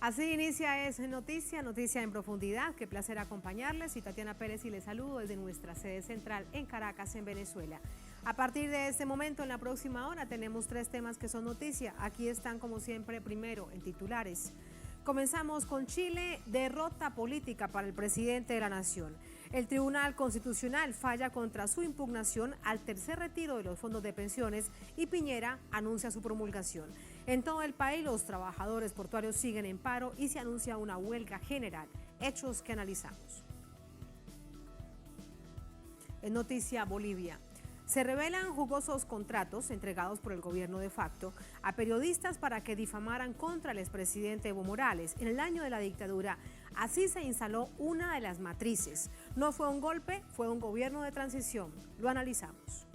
Así inicia Es Noticia, Noticia en Profundidad. Qué placer acompañarles. Y Tatiana Pérez y les saludo desde nuestra sede central en Caracas, en Venezuela. A partir de este momento, en la próxima hora, tenemos 3 temas que son noticia. Aquí están, como siempre, primero en titulares. Comenzamos con Chile, derrota política para el presidente de la Nación. El Tribunal Constitucional falla contra su impugnación al tercer retiro de los fondos de pensiones y Piñera anuncia su promulgación. En todo el país los trabajadores portuarios siguen en paro y se anuncia una huelga general. Hechos que analizamos. En Noticia Bolivia. Se revelan jugosos contratos entregados por el gobierno de facto a periodistas para que difamaran contra el expresidente Evo Morales. En el año de la dictadura, así se instaló una de las matrices. No fue un golpe, fue un gobierno de transición. Lo analizamos.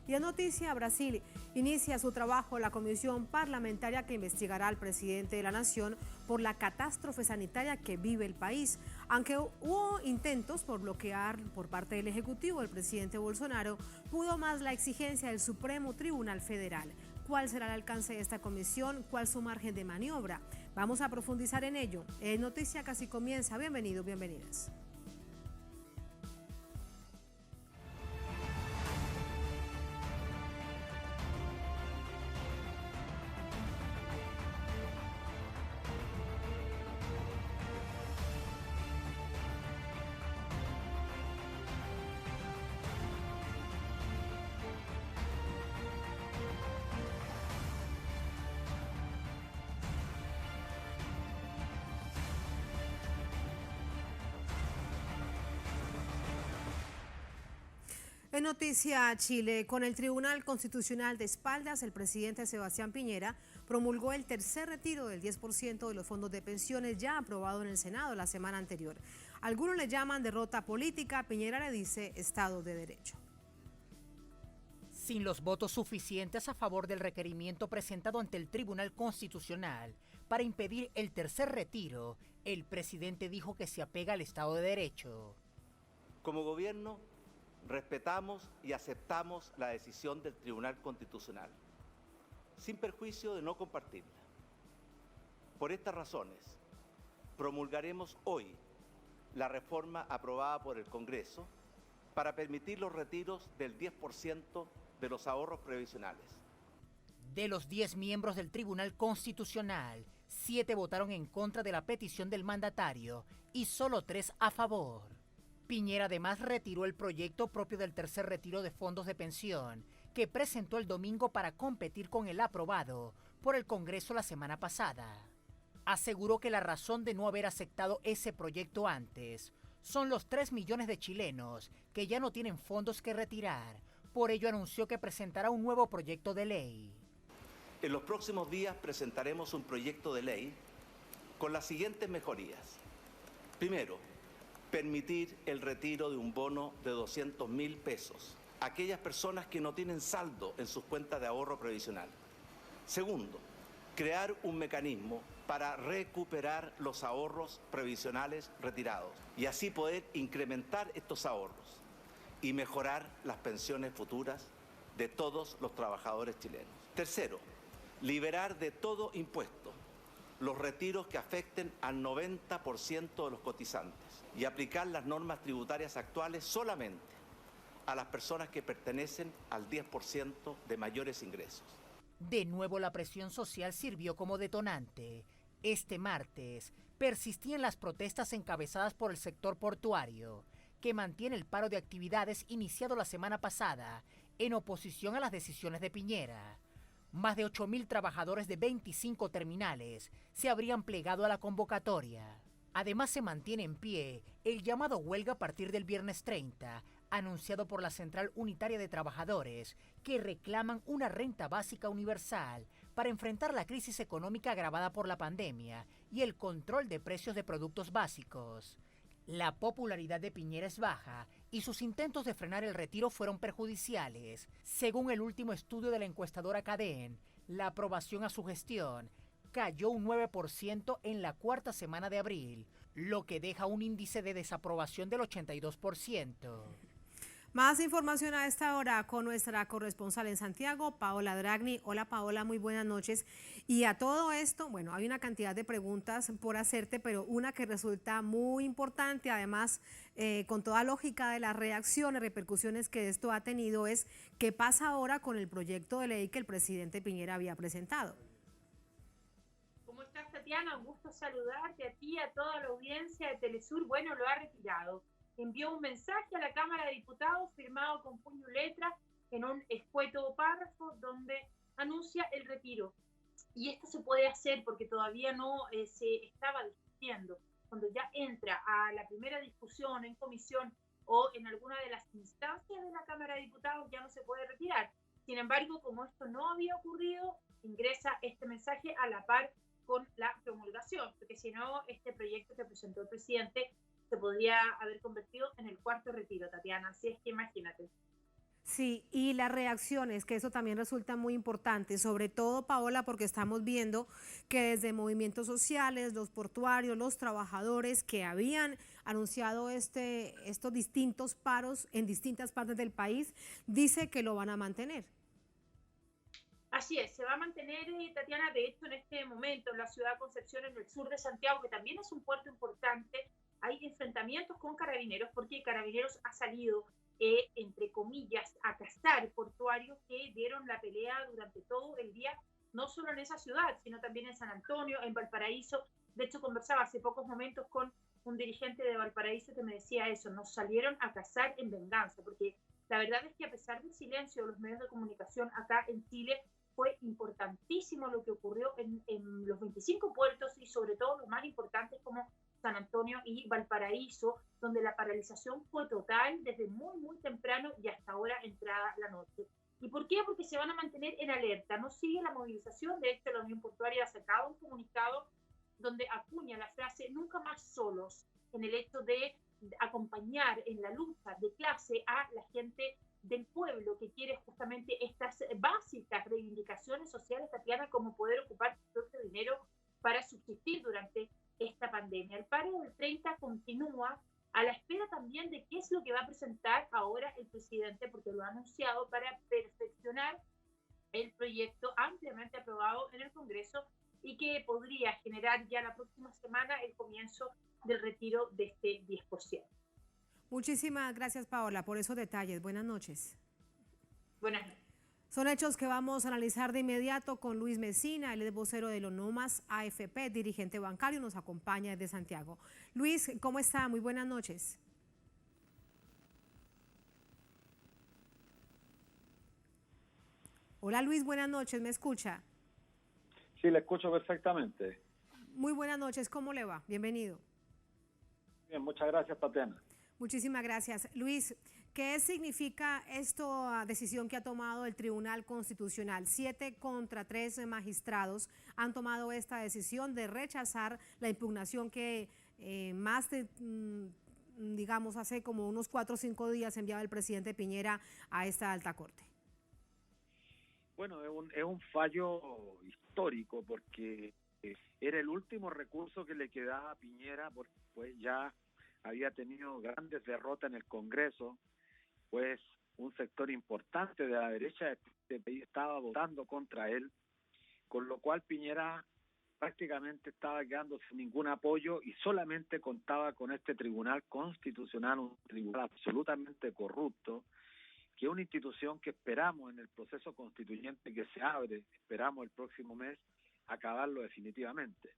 Y en Noticia Brasil, inicia su trabajo la comisión parlamentaria que investigará al presidente de la Nación por la catástrofe sanitaria que vive el país. Aunque hubo intentos por bloquear por parte del Ejecutivo, el presidente Bolsonaro pudo más la exigencia del Supremo Tribunal Federal. ¿Cuál será el alcance de esta comisión? ¿Cuál su margen de maniobra? Vamos a profundizar en ello. Noticia casi comienza. Bienvenidos, bienvenidas. En Noticia Chile, con el Tribunal Constitucional de espaldas, el presidente Sebastián Piñera promulgó el tercer retiro del 10% de los fondos de pensiones ya aprobado en el Senado la semana anterior. Algunos le llaman derrota política, Piñera le dice Estado de Derecho. Sin los votos suficientes a favor del requerimiento presentado ante el Tribunal Constitucional para impedir el tercer retiro, el presidente dijo que se apega al Estado de Derecho. Como gobierno, respetamos y aceptamos la decisión del Tribunal Constitucional, sin perjuicio de no compartirla. Por estas razones, promulgaremos hoy la reforma aprobada por el Congreso para permitir los retiros del 10% de los ahorros previsionales. De los 10 miembros del Tribunal Constitucional, 7 votaron en contra de la petición del mandatario y solo 3 a favor. Piñera además retiró el proyecto propio del tercer retiro de fondos de pensión que presentó el domingo para competir con el aprobado por el Congreso la semana pasada. Aseguró que la razón de no haber aceptado ese proyecto antes son los 3 millones de chilenos que ya no tienen fondos que retirar. Por ello anunció que presentará un nuevo proyecto de ley. En los próximos días presentaremos un proyecto de ley con las siguientes mejorías. Primero, permitir el retiro de un bono de 200.000 pesos a aquellas personas que no tienen saldo en sus cuentas de ahorro previsional. Segundo, crear un mecanismo para recuperar los ahorros previsionales retirados y así poder incrementar estos ahorros y mejorar las pensiones futuras de todos los trabajadores chilenos. Tercero, liberar de todo impuesto los retiros que afecten al 90% de los cotizantes y aplicar las normas tributarias actuales solamente a las personas que pertenecen al 10% de mayores ingresos. De nuevo la presión social sirvió como detonante. Este martes persistían las protestas encabezadas por el sector portuario, que mantiene el paro de actividades iniciado la semana pasada en oposición a las decisiones de Piñera. Más de 8.000 trabajadores de 25 terminales se habrían plegado a la convocatoria. Además, se mantiene en pie el llamado huelga a partir del viernes 30, anunciado por la Central Unitaria de Trabajadores, que reclaman una renta básica universal para enfrentar la crisis económica agravada por la pandemia y el control de precios de productos básicos. La popularidad de Piñera es baja y sus intentos de frenar el retiro fueron perjudiciales. Según el último estudio de la encuestadora Cadem, la aprobación a su gestión cayó un 9% en la cuarta semana de abril, lo que deja un índice de desaprobación del 82%. Más información a esta hora con nuestra corresponsal en Santiago, Paola Dragni. Hola Paola, muy buenas noches. Y a todo esto, bueno, hay una cantidad de preguntas por hacerte, pero una que resulta muy importante, además, con toda lógica de las reacciones, repercusiones que esto ha tenido, es qué pasa ahora con el proyecto de ley que el presidente Piñera había presentado. ¿Cómo estás, Tatiana? Un gusto saludarte a ti, a toda la audiencia de Telesur. Bueno, lo ha retirado. Envió un mensaje a la Cámara de Diputados firmado con puño y letra en un escueto párrafo donde anuncia el retiro. Y esto se puede hacer porque todavía no se estaba discutiendo. Cuando ya entra a la primera discusión en comisión o en alguna de las instancias de la Cámara de Diputados, ya no se puede retirar. Sin embargo, como esto no había ocurrido, ingresa este mensaje a la par con la promulgación, porque si no, este proyecto que presentó el presidente se podría haber convertido en el cuarto retiro, Tatiana. Así es que imagínate. Sí, y las reacciones, que eso también resulta muy importante, sobre todo, Paola, porque estamos viendo que desde movimientos sociales, los portuarios, los trabajadores que habían anunciado estos distintos paros en distintas partes del país, dice que lo van a mantener. Así es, se va a mantener, Tatiana, de hecho en este momento en la ciudad de Concepción, en el sur de Santiago, que también es un puerto importante, hay enfrentamientos con Carabineros porque Carabineros ha salido, entre comillas, a cazar portuarios que dieron la pelea durante todo el día, no solo en esa ciudad, sino también en San Antonio, en Valparaíso. De hecho, conversaba hace pocos momentos con un dirigente de Valparaíso que me decía eso, nos salieron a cazar en venganza, porque la verdad es que a pesar del silencio de los medios de comunicación acá en Chile, fue importantísimo lo que ocurrió en los 25 puertos y sobre todo los más importantes como San Antonio y Valparaíso, donde la paralización fue total desde muy, muy temprano y hasta ahora entrada la noche. ¿Y por qué? Porque se van a mantener en alerta, no sigue la movilización. De hecho, la Unión Portuaria ha sacado un comunicado donde acuña la frase nunca más solos, en el hecho de acompañar en la lucha de clase a la gente del pueblo que quiere justamente estas básicas reivindicaciones sociales, Tatiana, como poder ocupar su propio dinero para subsistir durante esta pandemia. El paro del 30 continúa a la espera también de qué es lo que va a presentar ahora el presidente, porque lo ha anunciado para perfeccionar el proyecto ampliamente aprobado en el Congreso y que podría generar ya la próxima semana el comienzo del retiro de este 10%. Muchísimas gracias, Paola, por esos detalles. Buenas noches. Buenas noches. Son hechos que vamos a analizar de inmediato con Luis Mesina, él es vocero de Lonomas AFP, dirigente bancario, nos acompaña desde Santiago. Luis, ¿cómo está? Muy buenas noches. Hola Luis, buenas noches, ¿me escucha? Sí, le escucho perfectamente. Muy buenas noches, ¿cómo le va? Bienvenido. Bien, muchas gracias, Tatiana. Muchísimas gracias. Luis, ¿qué significa esta decisión que ha tomado el Tribunal Constitucional? 7 contra 3 magistrados han tomado esta decisión de rechazar la impugnación que más de, digamos, hace como unos 4 o 5 días enviaba el presidente Piñera a esta alta corte. Bueno, es un fallo histórico porque era el último recurso que le quedaba a Piñera, porque pues ya había tenido grandes derrotas en el Congreso, pues un sector importante de la derecha de este país estaba votando contra él, con lo cual Piñera prácticamente estaba quedando sin ningún apoyo y solamente contaba con este Tribunal Constitucional, un tribunal absolutamente corrupto, que es una institución que esperamos en el proceso constituyente que se abre, esperamos el próximo mes, acabarlo definitivamente.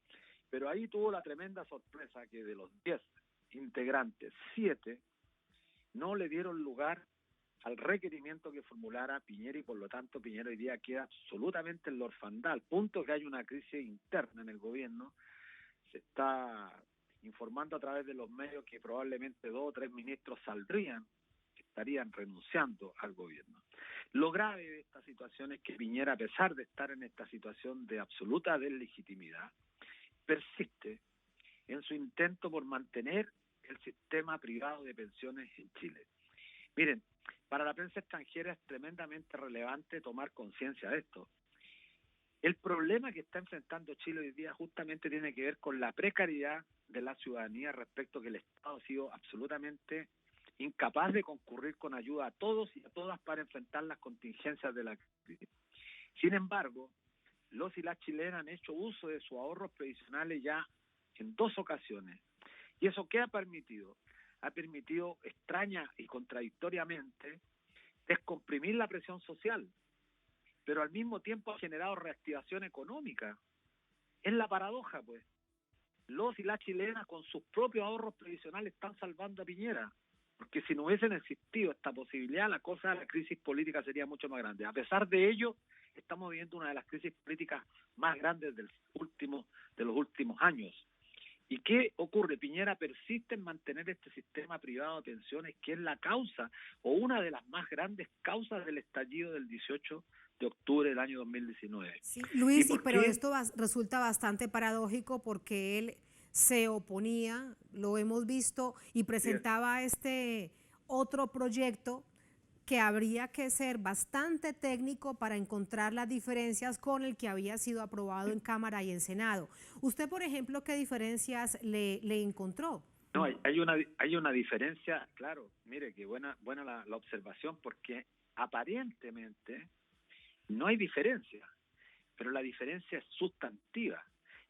Pero ahí tuvo la tremenda sorpresa que de los 10 integrantes, 7 no le dieron lugar al requerimiento que formulara Piñera y por lo tanto Piñera hoy día queda absolutamente en la orfandad, al punto que hay una crisis interna en el gobierno. Se está informando a través de los medios que probablemente 2 o 3 ministros saldrían, estarían renunciando al gobierno. Lo grave de esta situación es que Piñera, a pesar de estar en esta situación de absoluta deslegitimidad, persiste en su intento por mantener el sistema privado de pensiones en Chile. Miren, para la prensa extranjera es tremendamente relevante tomar conciencia de esto. El problema que está enfrentando Chile hoy día justamente tiene que ver con la precariedad de la ciudadanía respecto a que el Estado ha sido absolutamente incapaz de concurrir con ayuda a todos y a todas para enfrentar las contingencias de la crisis. Sin embargo, los y las chilenas han hecho uso de sus ahorros previsionales ya en 2 ocasiones. ¿Y eso qué ha permitido? Ha permitido, extraña y contradictoriamente, descomprimir la presión social, pero al mismo tiempo ha generado reactivación económica. Es la paradoja, pues. Los y las chilenas con sus propios ahorros previsionales están salvando a Piñera, porque si no hubiesen existido esta posibilidad, la cosa de la crisis política sería mucho más grande. A pesar de ello, estamos viviendo una de las crisis políticas más grandes de los últimos años. ¿Y qué ocurre? Piñera persiste en mantener este sistema privado de pensiones, que es la causa, o una de las más grandes causas del estallido del 18 de octubre del año 2019. Sí, Luis, pero esto resulta bastante paradójico porque él se oponía, lo hemos visto, y presentaba este otro proyecto que habría que ser bastante técnico para encontrar las diferencias con el que había sido aprobado en Cámara y en Senado. Usted, por ejemplo, ¿qué diferencias le encontró? No, hay una diferencia, claro, mire, que buena la observación, porque aparentemente no hay diferencia, pero la diferencia es sustantiva,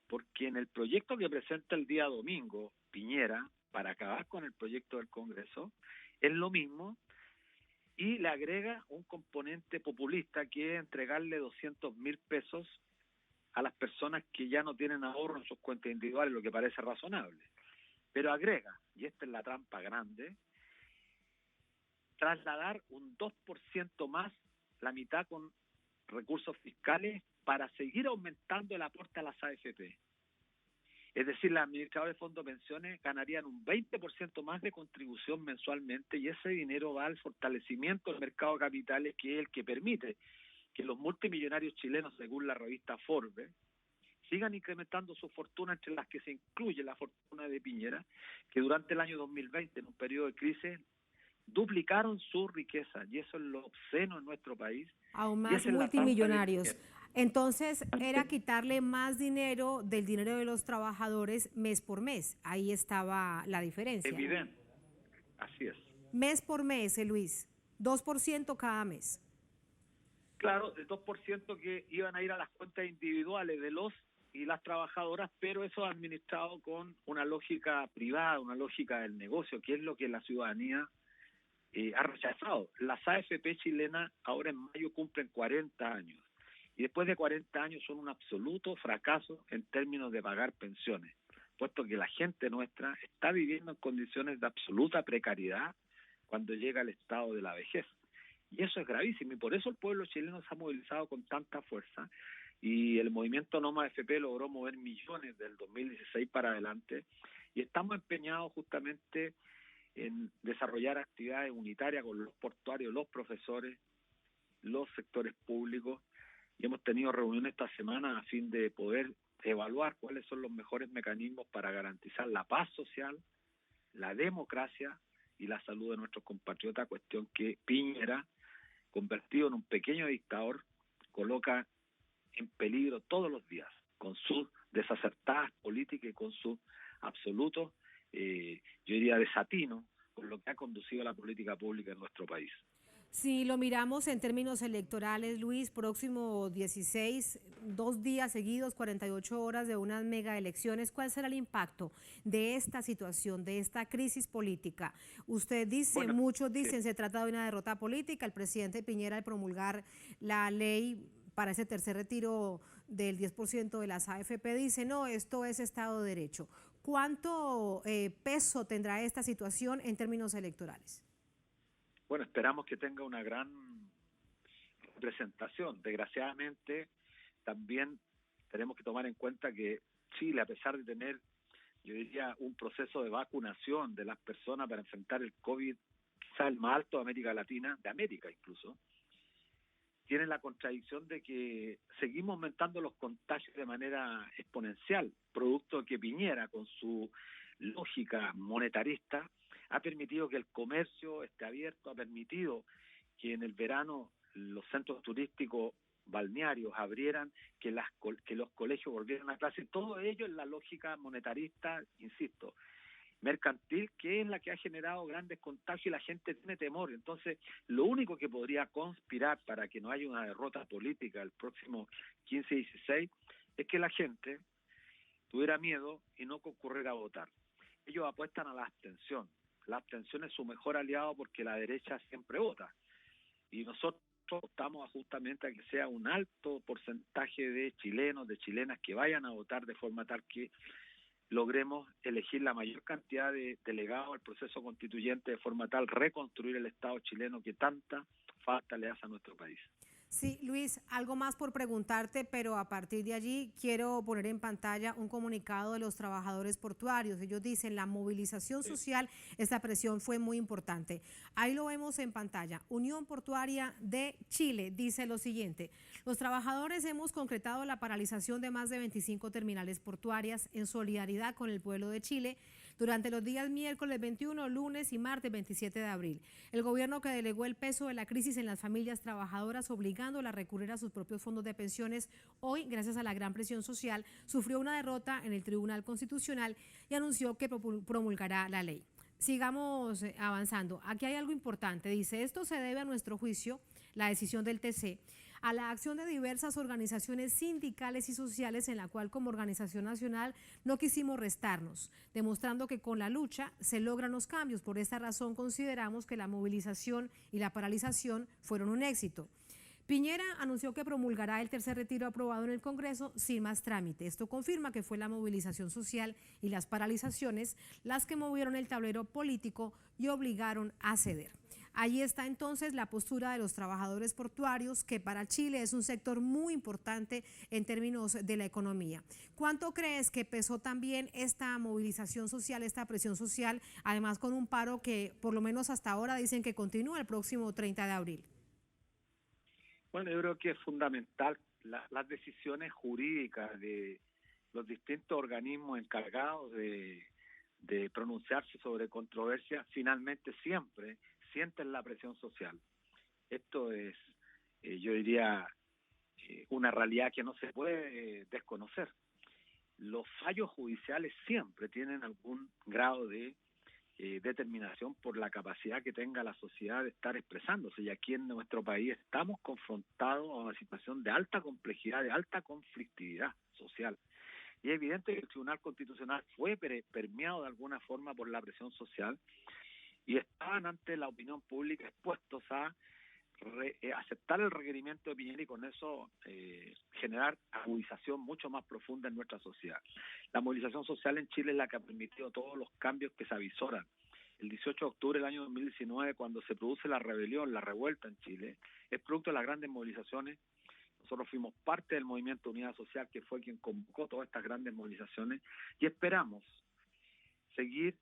porque en el proyecto que presenta el día domingo Piñera, para acabar con el proyecto del Congreso, es lo mismo, y le agrega un componente populista, que es entregarle 200.000 pesos a las personas que ya no tienen ahorro en sus cuentas individuales, lo que parece razonable. Pero agrega, y esta es la trampa grande, trasladar un 2% más, la mitad con recursos fiscales, para seguir aumentando el aporte a las AFP. Es decir, los administradores de fondos de pensiones ganarían un 20% más de contribución mensualmente, y ese dinero va al fortalecimiento del mercado de capitales, que es el que permite que los multimillonarios chilenos, según la revista Forbes, sigan incrementando su fortuna, entre las que se incluye la fortuna de Piñera, que durante el año 2020, en un periodo de crisis, duplicaron su riqueza, y eso es lo obsceno en nuestro país. Aún más multimillonarios. Entonces, era quitarle más dinero del dinero de los trabajadores mes por mes. Ahí estaba la diferencia. Evidente, así es. Mes por mes, Luis, 2% cada mes. Claro, el 2% que iban a ir a las cuentas individuales de los y las trabajadoras, pero eso administrado con una lógica privada, una lógica del negocio, que es lo que la ciudadanía ha rechazado. Las AFP chilenas ahora en mayo cumplen 40 años, y después de 40 años son un absoluto fracaso en términos de pagar pensiones, puesto que la gente nuestra está viviendo en condiciones de absoluta precariedad cuando llega el estado de la vejez. Y eso es gravísimo, y por eso el pueblo chileno se ha movilizado con tanta fuerza, y el movimiento No Más AFP logró mover millones del 2016 para adelante, y estamos empeñados justamente en desarrollar actividades unitarias con los portuarios, los profesores, los sectores públicos, y hemos tenido reuniones esta semana a fin de poder evaluar cuáles son los mejores mecanismos para garantizar la paz social, la democracia y la salud de nuestros compatriotas, cuestión que Piñera, convertido en un pequeño dictador, coloca en peligro todos los días, con sus desacertadas políticas y con su absoluto, yo diría, desatino con lo que ha conducido a la política pública en nuestro país. Si lo miramos en términos electorales, Luis, próximo 16, 2 días seguidos, 48 horas de unas mega elecciones, ¿cuál será el impacto de esta situación, de esta crisis política? Usted dice, muchos dicen, se trata de una derrota política. El presidente Piñera, al promulgar la ley para ese tercer retiro del 10% de las AFP, dice, no, esto es Estado de Derecho. ¿Cuánto peso tendrá esta situación en términos electorales? Bueno, esperamos que tenga una gran representación. Desgraciadamente, también tenemos que tomar en cuenta que Chile, a pesar de tener, yo diría, un proceso de vacunación de las personas para enfrentar el COVID, quizá el más alto de América Latina, de América incluso, tiene la contradicción de que seguimos aumentando los contagios de manera exponencial, producto de que Piñera, con su lógica monetarista, ha permitido que el comercio esté abierto, ha permitido que en el verano los centros turísticos balnearios abrieran, que los colegios volvieran a clase, todo ello en la lógica monetarista, insisto. mercantil, que es la que ha generado grandes contagios y la gente tiene temor. Entonces, lo único que podría conspirar para que no haya una derrota política el próximo 15 y 16 es que la gente tuviera miedo y no concurriera a votar. Ellos apuestan a la abstención. La abstención es su mejor aliado porque la derecha siempre vota. Y nosotros optamos justamente a que sea un alto porcentaje de chilenos, de chilenas que vayan a votar de forma tal que logremos elegir la mayor cantidad de delegados al proceso constituyente, de forma tal reconstruir el Estado chileno que tanta falta le hace a nuestro país. Sí, Luis, algo más por preguntarte, pero a partir de allí quiero poner en pantalla un comunicado de los trabajadores portuarios. Ellos dicen, la movilización social, esta presión fue muy importante. Ahí lo vemos en pantalla. Unión Portuaria de Chile dice lo siguiente: los trabajadores hemos concretado la paralización de más de 25 terminales portuarias en solidaridad con el pueblo de Chile durante los días miércoles 21, lunes y martes 27 de abril. El gobierno que delegó el peso de la crisis en las familias trabajadoras, obligándolas a recurrir a sus propios fondos de pensiones, hoy, gracias a la gran presión social, sufrió una derrota en el Tribunal Constitucional y anunció que promulgará la ley. Sigamos avanzando. Aquí hay algo importante. Dice, esto se debe a nuestro juicio, la decisión del TC, a la acción de diversas organizaciones sindicales y sociales en la cual como organización nacional no quisimos restarnos, demostrando que con la lucha se logran los cambios. Por esta razón consideramos que la movilización y la paralización fueron un éxito. Piñera anunció que promulgará el tercer retiro aprobado en el Congreso sin más trámite. Esto confirma que fue la movilización social y las paralizaciones las que movieron el tablero político y obligaron a ceder. Allí está entonces la postura de los trabajadores portuarios, que para Chile es un sector muy importante en términos de la economía. ¿Cuánto crees que pesó también esta movilización social, esta presión social, además con un paro que por lo menos hasta ahora dicen que continúa el próximo 30 de abril? Bueno, yo creo que es fundamental las decisiones jurídicas de los distintos organismos encargados de pronunciarse sobre controversias, finalmente siempre sienten la presión social. Esto es, yo diría, una realidad que no se puede desconocer. Los fallos judiciales siempre tienen algún grado de determinación por la capacidad que tenga la sociedad de estar expresándose, y aquí en nuestro país estamos confrontados a una situación de alta complejidad, de alta conflictividad social. Y es evidente que el Tribunal Constitucional fue permeado de alguna forma por la presión social y estaban ante la opinión pública expuestos a aceptar el requerimiento de Piñera y con eso generar agudización mucho más profunda en nuestra sociedad. La movilización social en Chile es la que ha permitido todos los cambios que se avisoran. El 18 de octubre del año 2019, cuando se produce la rebelión, la revuelta en Chile, es producto de las grandes movilizaciones. Nosotros fuimos parte del movimiento Unidad Social, que fue quien convocó todas estas grandes movilizaciones, y esperamos seguir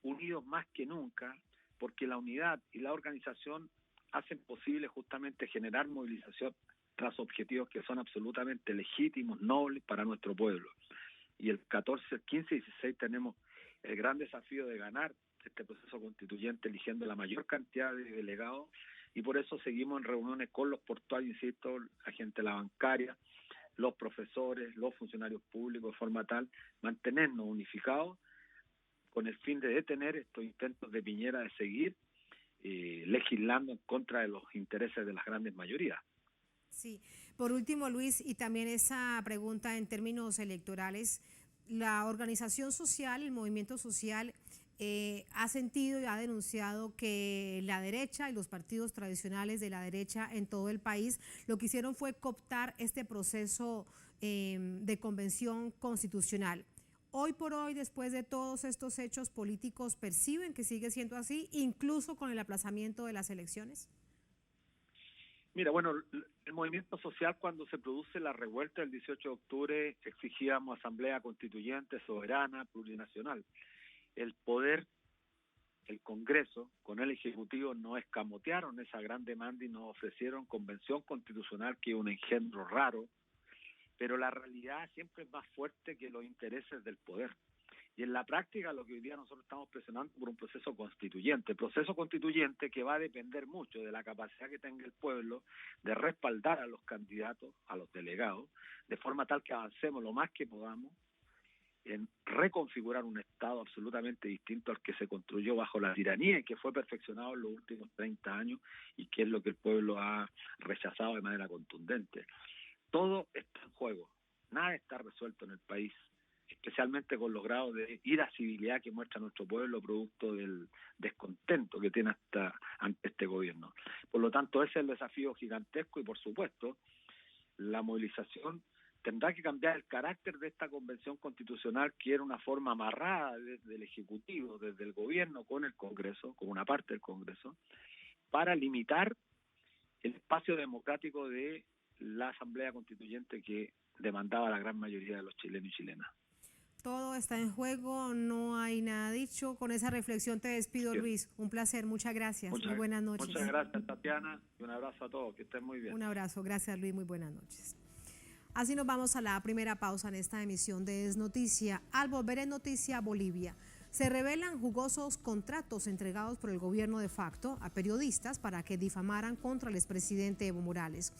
unidos más que nunca, porque la unidad y la organización hacen posible justamente generar movilización tras objetivos que son absolutamente legítimos, nobles para nuestro pueblo. Y el 14, el 15 y 16 tenemos el gran desafío de ganar este proceso constituyente eligiendo la mayor cantidad de delegados, y por eso seguimos en reuniones con los portuarios, insisto, la gente de la bancaria, los profesores, los funcionarios públicos, de forma tal mantenernos unificados con el fin de detener estos intentos de Piñera de seguir legislando en contra de los intereses de las grandes mayorías. Sí, por último, Luis, y también esa pregunta en términos electorales, la organización social, el movimiento social, ha sentido y ha denunciado que la derecha y los partidos tradicionales de la derecha en todo el país lo que hicieron fue cooptar este proceso de convención constitucional. Hoy por hoy, después de todos estos hechos políticos, ¿perciben que sigue siendo así, incluso con el aplazamiento de las elecciones? Mira, bueno, el movimiento social, cuando se produce la revuelta del 18 de octubre, exigíamos asamblea constituyente, soberana, plurinacional. El poder, el Congreso, con el Ejecutivo, nos escamotearon esa gran demanda y nos ofrecieron convención constitucional, que es un engendro raro, pero la realidad siempre es más fuerte que los intereses del poder. Y en la práctica lo que hoy día nosotros estamos presionando por un proceso constituyente que va a depender mucho de la capacidad que tenga el pueblo de respaldar a los candidatos, a los delegados, de forma tal que avancemos lo más que podamos en reconfigurar un Estado absolutamente distinto al que se construyó bajo la tiranía y que fue perfeccionado en los últimos 30 años y que es lo que el pueblo ha rechazado de manera contundente. Todo está en juego, nada está resuelto en el país, especialmente con los grados de irascibilidad que muestra nuestro pueblo producto del descontento que tiene ante este gobierno. Por lo tanto, ese es el desafío gigantesco y, por supuesto, la movilización tendrá que cambiar el carácter de esta convención constitucional, que era una forma amarrada desde el Ejecutivo, desde el gobierno con el Congreso, con una parte del Congreso, para limitar el espacio democrático de la Asamblea Constituyente que demandaba la gran mayoría de los chilenos y chilenas. Todo está en juego, no hay nada dicho. Con esa reflexión te despido, Luis. Un placer, muchas gracias. Muy buenas noches. Muchas gracias, Tatiana, y un abrazo a todos, que estén muy bien. Un abrazo, gracias, Luis, muy buenas noches. Así nos vamos a la primera pausa en esta emisión de Es Noticia. Al volver en Noticia Bolivia, se revelan jugosos contratos entregados por el gobierno de facto a periodistas para que difamaran contra el expresidente Evo Morales.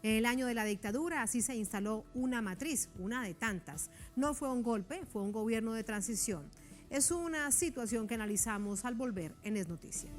En el año de la dictadura así se instaló una matriz, una de tantas. No fue un golpe, fue un gobierno de transición. Es una situación que analizamos al volver en Es Noticia.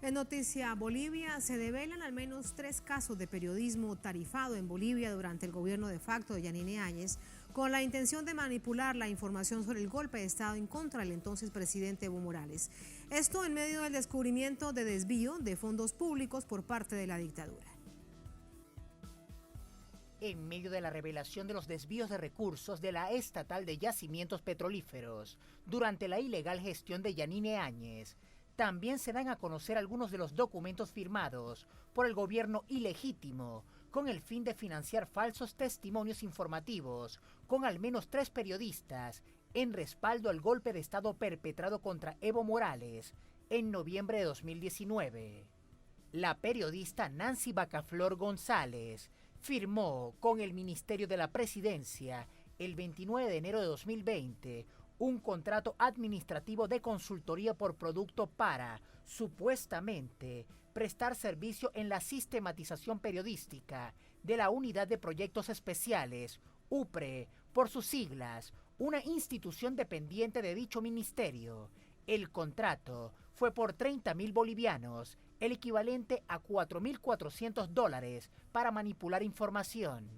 En Noticia Bolivia se develan al menos 3 casos de periodismo tarifado en Bolivia durante el gobierno de facto de Yanine Áñez, con la intención de manipular la información sobre el golpe de Estado en contra del entonces presidente Evo Morales. Esto en medio del descubrimiento de desvío de fondos públicos por parte de la dictadura. En medio de la revelación de los desvíos de recursos de la estatal de yacimientos petrolíferos durante la ilegal gestión de Yanine Áñez, también se dan a conocer algunos de los documentos firmados por el gobierno ilegítimo con el fin de financiar falsos testimonios informativos con al menos 3 periodistas en respaldo al golpe de Estado perpetrado contra Evo Morales en noviembre de 2019. La periodista Nancy Bacaflor González firmó con el Ministerio de la Presidencia el 29 de enero de 2020 un contrato administrativo de consultoría por producto para, supuestamente, prestar servicio en la sistematización periodística de la Unidad de Proyectos Especiales, UPRE, por sus siglas, una institución dependiente de dicho ministerio. El contrato fue por 30.000 bolivianos, el equivalente a $4.400 para manipular información.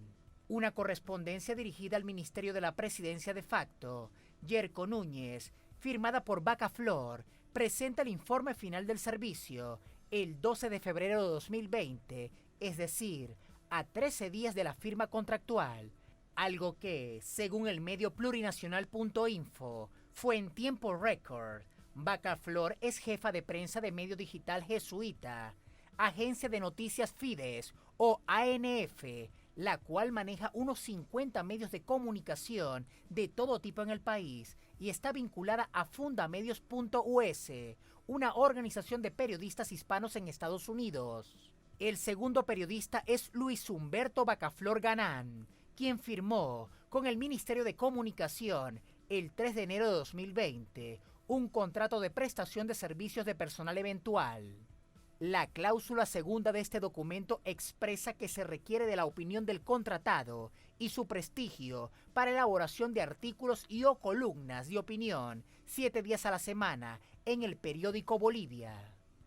Una correspondencia dirigida al Ministerio de la Presidencia de facto, Yerko Núñez, firmada por Bacaflor, presenta el informe final del servicio el 12 de febrero de 2020, es decir, a 13 días de la firma contractual, algo que, según el medio plurinacional.info, fue en tiempo récord. Bacaflor es jefa de prensa de medio digital jesuita, agencia de noticias Fides o ANF, la cual maneja unos 50 medios de comunicación de todo tipo en el país y está vinculada a Fundamedios.us, una organización de periodistas hispanos en Estados Unidos. El segundo periodista es Luis Humberto Bacaflor Ganán, quien firmó con el Ministerio de Comunicación el 3 de enero de 2020 un contrato de prestación de servicios de personal eventual. La cláusula segunda de este documento expresa que se requiere de la opinión del contratado y su prestigio para elaboración de artículos y o columnas de opinión 7 días a la semana en el periódico Bolivia.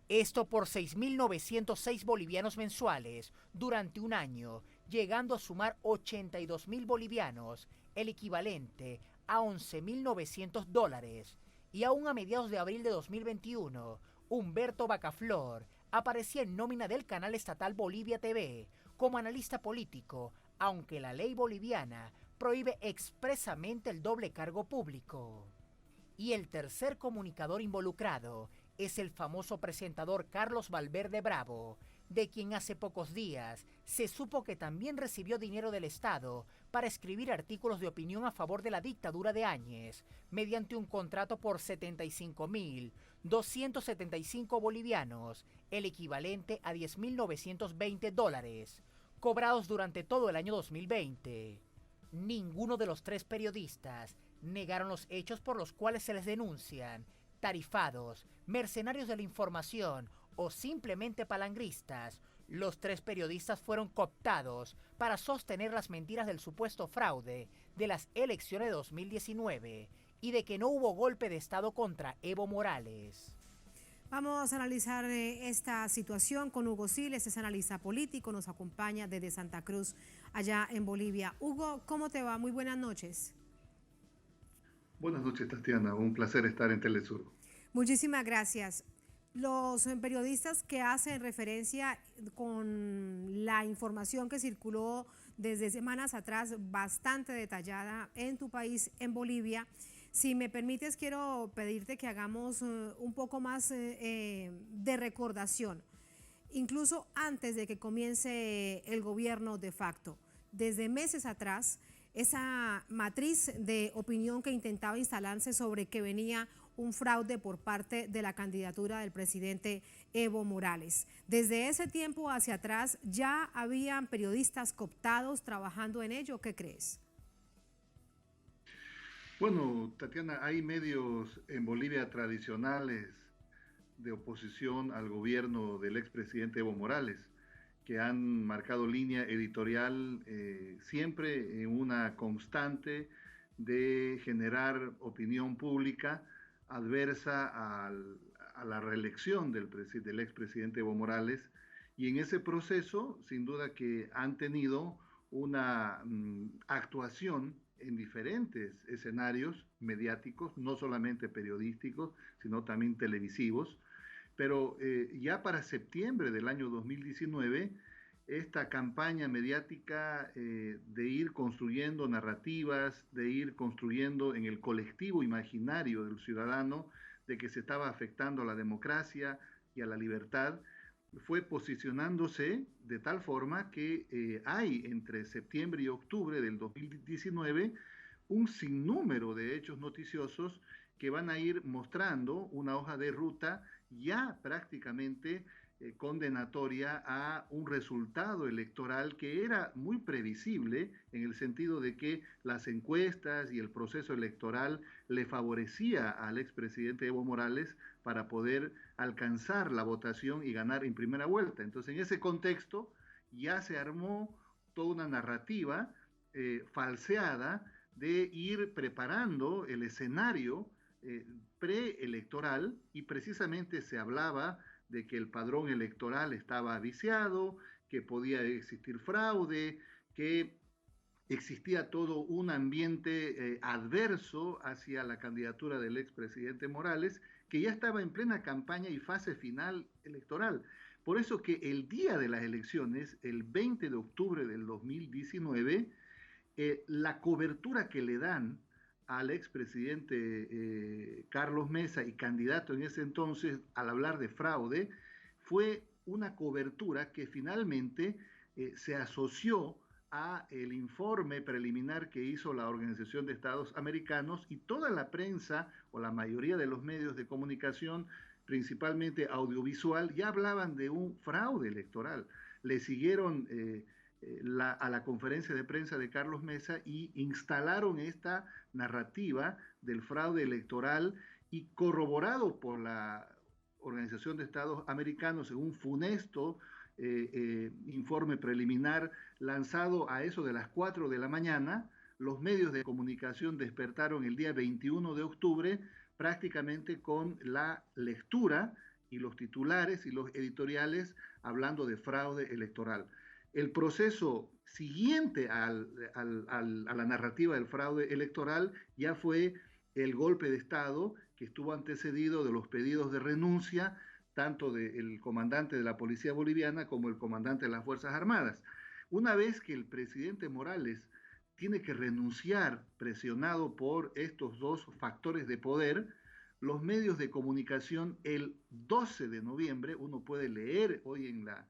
Esto por 6.906 bolivianos mensuales durante un año, llegando a sumar 82.000 bolivianos el equivalente a $11.900, y aún a mediados de abril de 2021, Humberto Bacaflor aparecía en nómina del canal estatal Bolivia TV como analista político, aunque la ley boliviana prohíbe expresamente el doble cargo público. Y el tercer comunicador involucrado es el famoso presentador Carlos Valverde Bravo, de quien hace pocos días se supo que también recibió dinero del Estado para escribir artículos de opinión a favor de la dictadura de Áñez, mediante un contrato por 75.275 bolivianos, el equivalente a $10.920, cobrados durante todo el año 2020. Ninguno de los tres periodistas negaron los hechos por los cuales se les denuncian: tarifados, mercenarios de la información o simplemente palangristas. Los tres periodistas fueron cooptados para sostener las mentiras del supuesto fraude de las elecciones de 2019 y de que no hubo golpe de Estado contra Evo Morales. Vamos a analizar esta situación con Hugo Siles, es analista político, nos acompaña desde Santa Cruz, allá en Bolivia. Hugo, ¿cómo te va? Muy buenas noches. Buenas noches, Tatiana. Un placer estar en Telesur. Muchísimas gracias. Los periodistas que hacen referencia con la información que circuló desde semanas atrás, bastante detallada en tu país, en Bolivia, si me permites, quiero pedirte que hagamos un poco más de recordación, incluso antes de que comience el gobierno de facto. Desde meses atrás, esa matriz de opinión que intentaba instalarse sobre que venía un fraude por parte de la candidatura del presidente Evo Morales. Desde ese tiempo hacia atrás, ¿ya habían periodistas cooptados trabajando en ello? ¿Qué crees? Bueno, Tatiana, hay medios en Bolivia tradicionales de oposición al gobierno del expresidente Evo Morales que han marcado línea editorial siempre en una constante de generar opinión pública adversa a la reelección del expresidente Evo Morales, y en ese proceso sin duda que han tenido una actuación en diferentes escenarios mediáticos, no solamente periodísticos, sino también televisivos. Pero ya para septiembre del año 2019, esta campaña mediática de ir construyendo narrativas, de ir construyendo en el colectivo imaginario del ciudadano de que se estaba afectando a la democracia y a la libertad, fue posicionándose de tal forma que hay entre septiembre y octubre del 2019 un sinnúmero de hechos noticiosos que van a ir mostrando una hoja de ruta ya prácticamente condenatoria a un resultado electoral que era muy previsible, en el sentido de que las encuestas y el proceso electoral le favorecía al expresidente Evo Morales para poder alcanzar la votación y ganar en primera vuelta. Entonces, en ese contexto ya se armó toda una narrativa falseada de ir preparando el escenario preelectoral, y precisamente se hablaba de que el padrón electoral estaba viciado, que podía existir fraude, que existía todo un ambiente adverso hacia la candidatura del expresidente Morales, que ya estaba en plena campaña y fase final electoral. Por eso que el día de las elecciones, el 20 de octubre del 2019, la cobertura que le dan al expresidente Carlos Mesa y candidato en ese entonces al hablar de fraude, fue una cobertura que finalmente se asoció a el informe preliminar que hizo la Organización de Estados Americanos, y toda la prensa o la mayoría de los medios de comunicación, principalmente audiovisual, ya hablaban de un fraude electoral. Le siguieron a la conferencia de prensa de Carlos Mesa y instalaron esta narrativa del fraude electoral, y corroborado por la Organización de Estados Americanos en un funesto informe preliminar lanzado a eso de las 4 de la mañana, los medios de comunicación despertaron el día 21 de octubre prácticamente con la lectura y los titulares y los editoriales hablando de fraude electoral. El proceso siguiente a la narrativa del fraude electoral ya fue el golpe de Estado, que estuvo antecedido de los pedidos de renuncia tanto del comandante de la Policía Boliviana como el comandante de las Fuerzas Armadas. Una vez que el presidente Morales tiene que renunciar presionado por estos dos factores de poder, los medios de comunicación el 12 de noviembre, uno puede leer hoy en la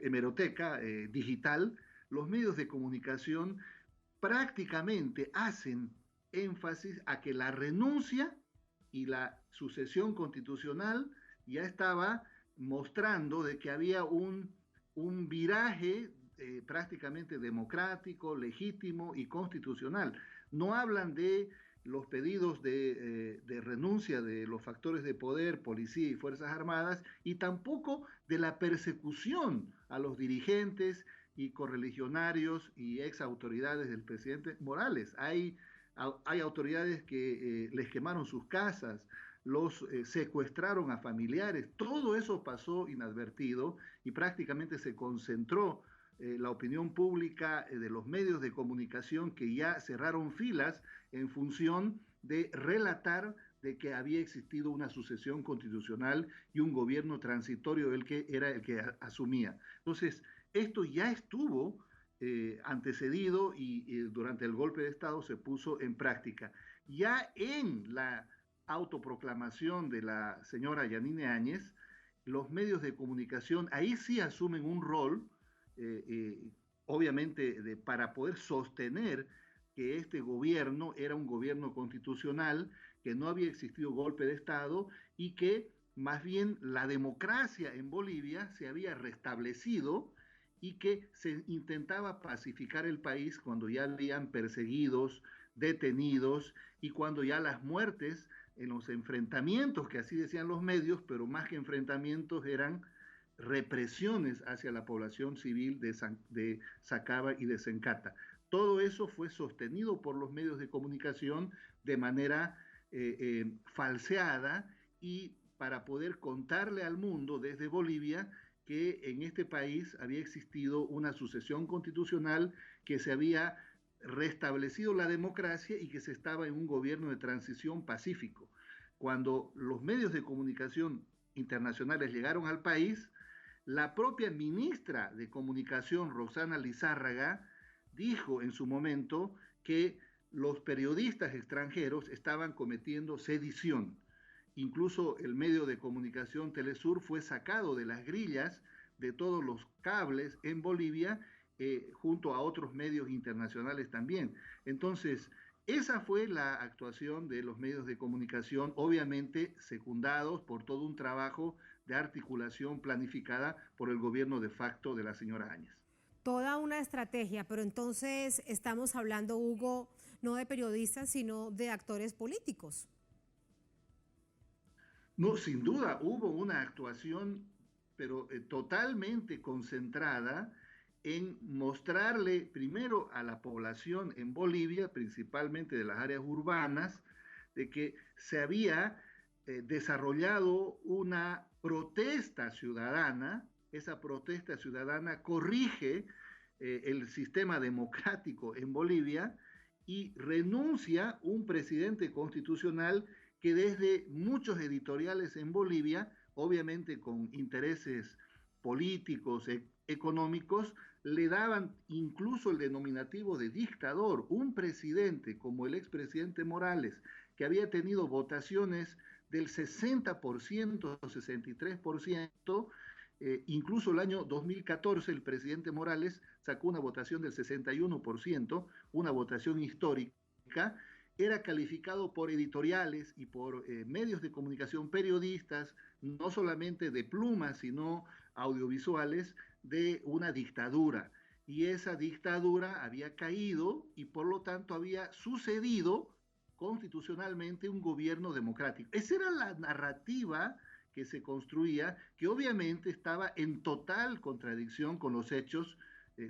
hemeroteca digital, los medios de comunicación prácticamente hacen énfasis a que la renuncia y la sucesión constitucional ya estaba mostrando de que había un viraje prácticamente democrático, legítimo y constitucional. No hablan de los pedidos de renuncia de los factores de poder, policía y fuerzas armadas, y tampoco de la persecución a los dirigentes y correligionarios y ex autoridades del presidente Morales. Hay autoridades que les quemaron sus casas, los secuestraron a familiares. Todo eso pasó inadvertido y prácticamente se concentró la opinión pública de los medios de comunicación, que ya cerraron filas en función de relatar de que había existido una sucesión constitucional y un gobierno transitorio el que era el que asumía. Entonces, esto ya estuvo antecedido y durante el golpe de Estado se puso en práctica. Ya en la autoproclamación de la señora Yanine Áñez, los medios de comunicación ahí sí asumen un rol, obviamente para poder sostener que este gobierno era un gobierno constitucional, que no había existido golpe de Estado y que más bien la democracia en Bolivia se había restablecido y que se intentaba pacificar el país cuando ya habían perseguidos, detenidos y cuando ya las muertes en los enfrentamientos, que así decían los medios, pero más que enfrentamientos eran represiones hacia la población civil de Sacaba y de Sencata. Todo eso fue sostenido por los medios de comunicación de manera falseada y para poder contarle al mundo desde Bolivia que en este país había existido una sucesión constitucional, que se había restablecido la democracia y que se estaba en un gobierno de transición pacífico. Cuando los medios de comunicación internacionales llegaron al país, la propia ministra de Comunicación, Roxana Lizárraga, dijo en su momento que los periodistas extranjeros estaban cometiendo sedición. Incluso el medio de comunicación Telesur fue sacado de las grillas de todos los cables en Bolivia, junto a otros medios internacionales también. Entonces, esa fue la actuación de los medios de comunicación, obviamente secundados por todo un trabajo de articulación planificada por el gobierno de facto de la señora Áñez. Toda una estrategia, pero entonces estamos hablando, Hugo, no de periodistas, sino de actores políticos. No, sin duda hubo una actuación, pero totalmente concentrada en mostrarle primero a la población en Bolivia, principalmente de las áreas urbanas, de que se había desarrollado una protesta ciudadana. Esa protesta ciudadana corrige el sistema democrático en Bolivia y renuncia un presidente constitucional que desde muchos editoriales en Bolivia, obviamente con intereses políticos, económicos, le daban incluso el denominativo de dictador. Un presidente como el expresidente Morales, que había tenido votaciones del 60%, 63%, incluso el año 2014 el presidente Morales sacó una votación del 61%, una votación histórica. Era calificado por editoriales y por medios de comunicación, periodistas, no solamente de plumas, sino audiovisuales, de una dictadura. Y esa dictadura había caído y por lo tanto había sucedido constitucionalmente un gobierno democrático. Esa era la narrativa que se construía, que obviamente estaba en total contradicción con los hechos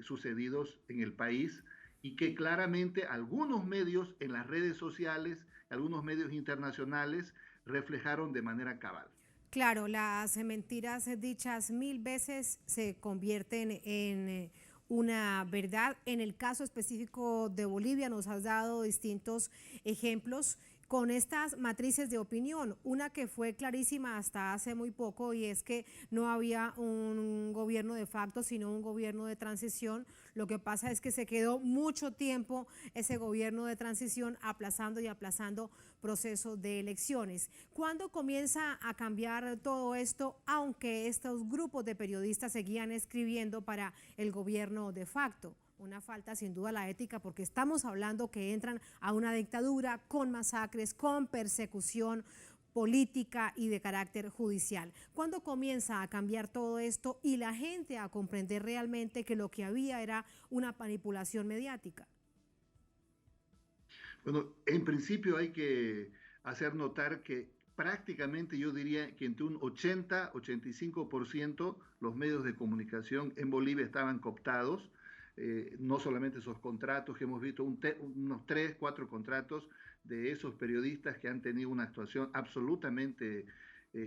sucedidos en el país, y que claramente algunos medios en las redes sociales, algunos medios internacionales reflejaron de manera cabal. Claro, las mentiras dichas 1000 veces se convierten en una verdad. En el caso específico de Bolivia nos has dado distintos ejemplos con estas matrices de opinión, una que fue clarísima hasta hace muy poco y es que no había un gobierno de facto, sino un gobierno de transición. Lo que pasa es que se quedó mucho tiempo ese gobierno de transición aplazando y aplazando procesos de elecciones. ¿Cuándo comienza a cambiar todo esto, aunque estos grupos de periodistas seguían escribiendo para el gobierno de facto? Una falta sin duda a la ética, porque estamos hablando que entran a una dictadura con masacres, con persecución política y de carácter judicial. ¿Cuándo comienza a cambiar todo esto y la gente a comprender realmente que lo que había era una manipulación mediática? Bueno, en principio hay que hacer notar que prácticamente yo diría que entre un 80-85% los medios de comunicación en Bolivia estaban cooptados. No solamente esos contratos que hemos visto, unos 3, 4 contratos de esos periodistas que han tenido una actuación absolutamente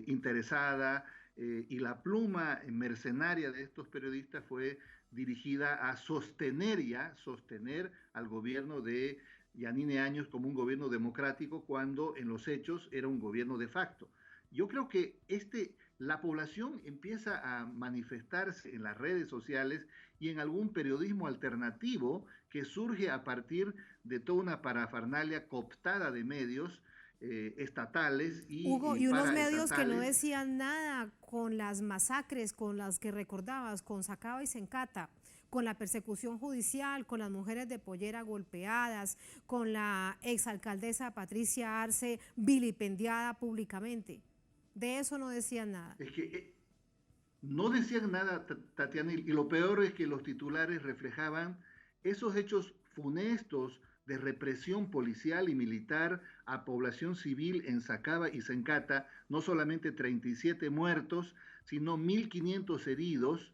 interesada, y la pluma mercenaria de estos periodistas fue dirigida a sostener al gobierno de Yanine Áñez como un gobierno democrático cuando en los hechos era un gobierno de facto. Yo creo que la población empieza a manifestarse en las redes sociales y en algún periodismo alternativo que surge a partir de toda una parafernalia cooptada de medios estatales Hugo, y unos medios que no decían nada con las masacres, con las que recordabas, con Sacaba y Sencata, con la persecución judicial, con las mujeres de Pollera golpeadas, con la exalcaldesa Patricia Arce vilipendiada públicamente. De eso no decían nada. Es que no decían nada, Tatiana, y lo peor es que los titulares reflejaban esos hechos funestos de represión policial y militar a población civil en Sacaba y Sencata, no solamente 37 muertos, sino 1.500 heridos,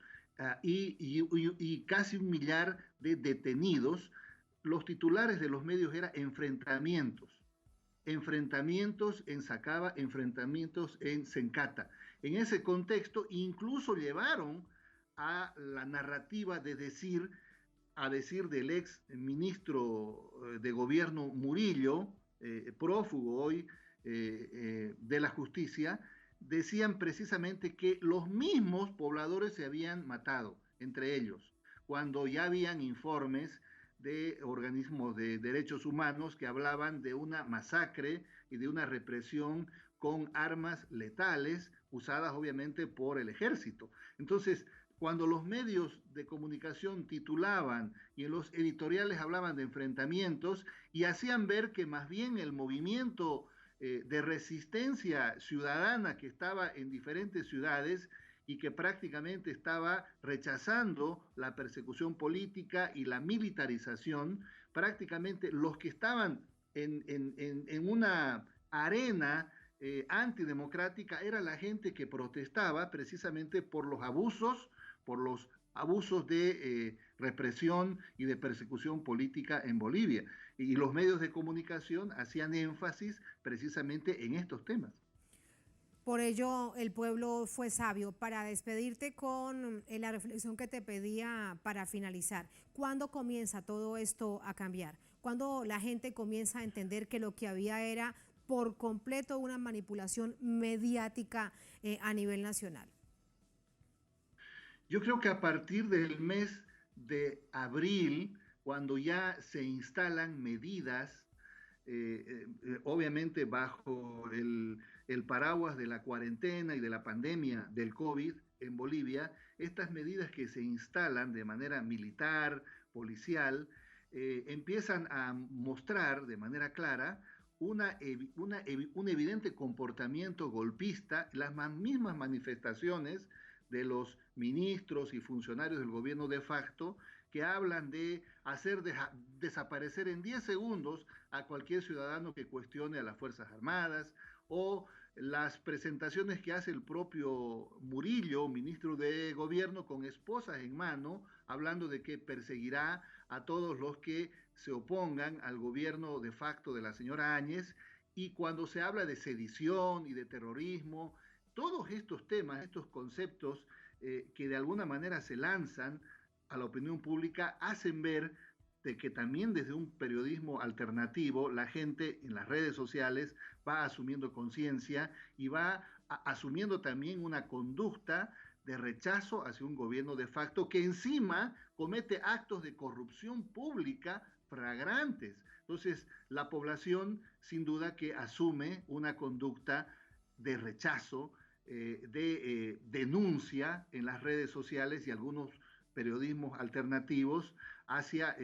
y casi 1.000.000 de detenidos. Los titulares de los medios eran enfrentamientos en Sacaba, enfrentamientos en Sencata. En ese contexto incluso llevaron a la narrativa de decir del ex ministro de gobierno Murillo, prófugo hoy de la justicia, decían precisamente que los mismos pobladores se habían matado entre ellos, cuando ya habían informes de organismos de derechos humanos que hablaban de una masacre y de una represión con armas letales usadas obviamente por el ejército. Entonces, cuando los medios de comunicación titulaban y en los editoriales hablaban de enfrentamientos y hacían ver que más bien el movimiento de resistencia ciudadana que estaba en diferentes ciudades y que prácticamente estaba rechazando la persecución política y la militarización, prácticamente los que estaban en una arena antidemocrática era la gente que protestaba precisamente por los abusos de represión y de persecución política en Bolivia. Y los medios de comunicación hacían énfasis precisamente en estos temas. Por ello, el pueblo fue sabio. Para despedirte con la reflexión que te pedía para finalizar, ¿cuándo comienza todo esto a cambiar? ¿Cuándo la gente comienza a entender que lo que había era por completo una manipulación mediática a nivel nacional? Yo creo que a partir del mes de abril, cuando ya se instalan medidas, obviamente bajo el paraguas de la cuarentena y de la pandemia del COVID en Bolivia, estas medidas que se instalan de manera militar, policial, empiezan a mostrar de manera clara un evidente comportamiento golpista, las mismas manifestaciones de los ministros y funcionarios del gobierno de facto que hablan de hacer desaparecer en 10 segundos a cualquier ciudadano que cuestione a las Fuerzas Armadas, o las presentaciones que hace el propio Murillo, ministro de gobierno, con esposas en mano, hablando de que perseguirá a todos los que se opongan al gobierno de facto de la señora Áñez, y cuando se habla de sedición y de terrorismo, todos estos temas, estos conceptos que de alguna manera se lanzan a la opinión pública, hacen ver de que también desde un periodismo alternativo la gente en las redes sociales va asumiendo conciencia y va asumiendo también una conducta de rechazo hacia un gobierno de facto que encima comete actos de corrupción pública flagrantes. Entonces, la población sin duda que asume una conducta de rechazo, de denuncia en las redes sociales y algunos periodismos alternativos hacia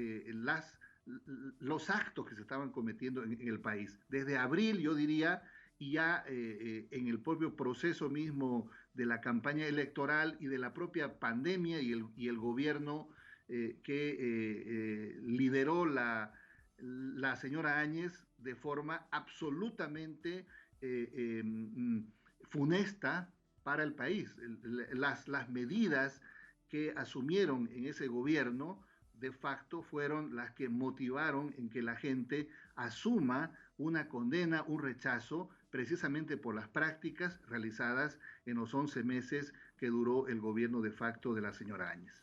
los actos que se estaban cometiendo en el país. Desde abril, yo diría, y ya en el propio proceso mismo de la campaña electoral y de la propia pandemia y el gobierno que lideró la señora Áñez de forma absolutamente funesta para el país. Las medidas que asumieron en ese gobierno de facto fueron las que motivaron en que la gente asuma una condena, un rechazo, precisamente por las prácticas realizadas en los 11 meses que duró el gobierno de facto de la señora Áñez.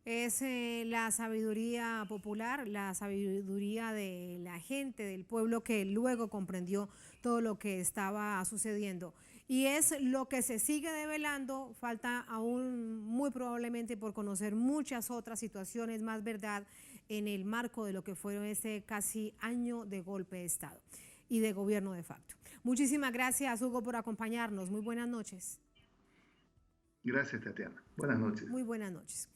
Es la sabiduría popular, la sabiduría de la gente, del pueblo, que luego comprendió todo lo que estaba sucediendo. Y es lo que se sigue develando. Falta aún muy probablemente por conocer muchas otras situaciones, más verdad, en el marco de lo que fue ese casi año de golpe de Estado y de gobierno de facto. Muchísimas gracias, Hugo, por acompañarnos. Muy buenas noches. Gracias, Tatiana. Buenas noches. Muy buenas noches.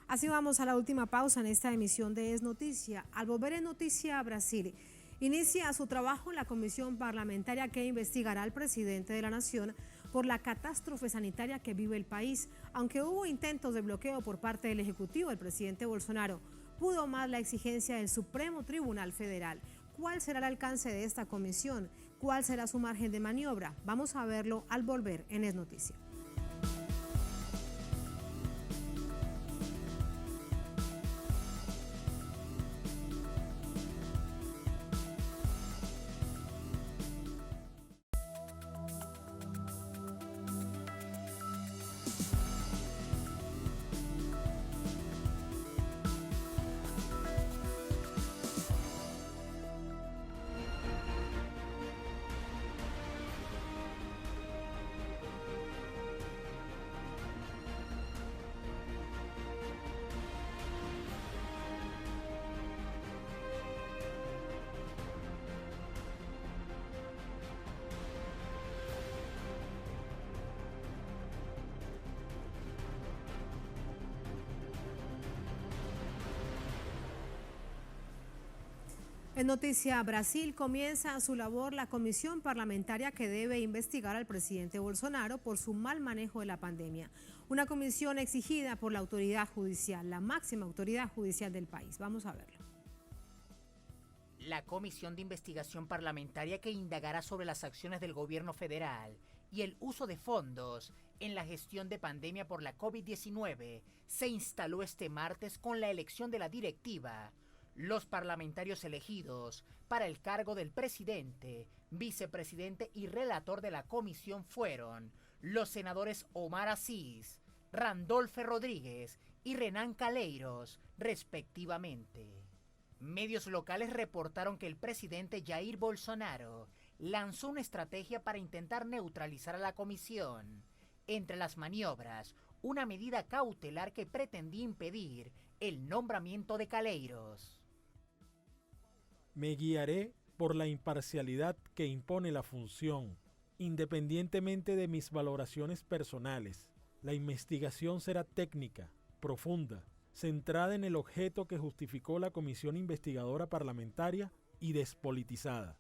Así vamos a la última pausa en esta emisión de Es Noticia. Al volver en Noticia Brasil, inicia su trabajo la comisión parlamentaria que investigará al presidente de la Nación por la catástrofe sanitaria que vive el país. Aunque hubo intentos de bloqueo por parte del Ejecutivo, el presidente Bolsonaro pudo más la exigencia del Supremo Tribunal Federal. ¿Cuál será el alcance de esta comisión? ¿Cuál será su margen de maniobra? Vamos a verlo al volver en Es Noticia. En Noticia Brasil comienza su labor la comisión parlamentaria que debe investigar al presidente Bolsonaro por su mal manejo de la pandemia. Una comisión exigida por la autoridad judicial, la máxima autoridad judicial del país. Vamos a verlo. La comisión de investigación parlamentaria que indagará sobre las acciones del gobierno federal y el uso de fondos en la gestión de pandemia por la COVID-19 se instaló este martes con la elección de la directiva. Los parlamentarios elegidos para el cargo del presidente, vicepresidente y relator de la comisión fueron los senadores Omar Aziz, Randolfo Rodríguez y Renan Calheiros, respectivamente. Medios locales reportaron que el presidente Jair Bolsonaro lanzó una estrategia para intentar neutralizar a la comisión. Entre las maniobras, una medida cautelar que pretendía impedir el nombramiento de Calheiros. Me guiaré por la imparcialidad que impone la función, independientemente de mis valoraciones personales. La investigación será técnica, profunda, centrada en el objeto que justificó la comisión investigadora parlamentaria y despolitizada.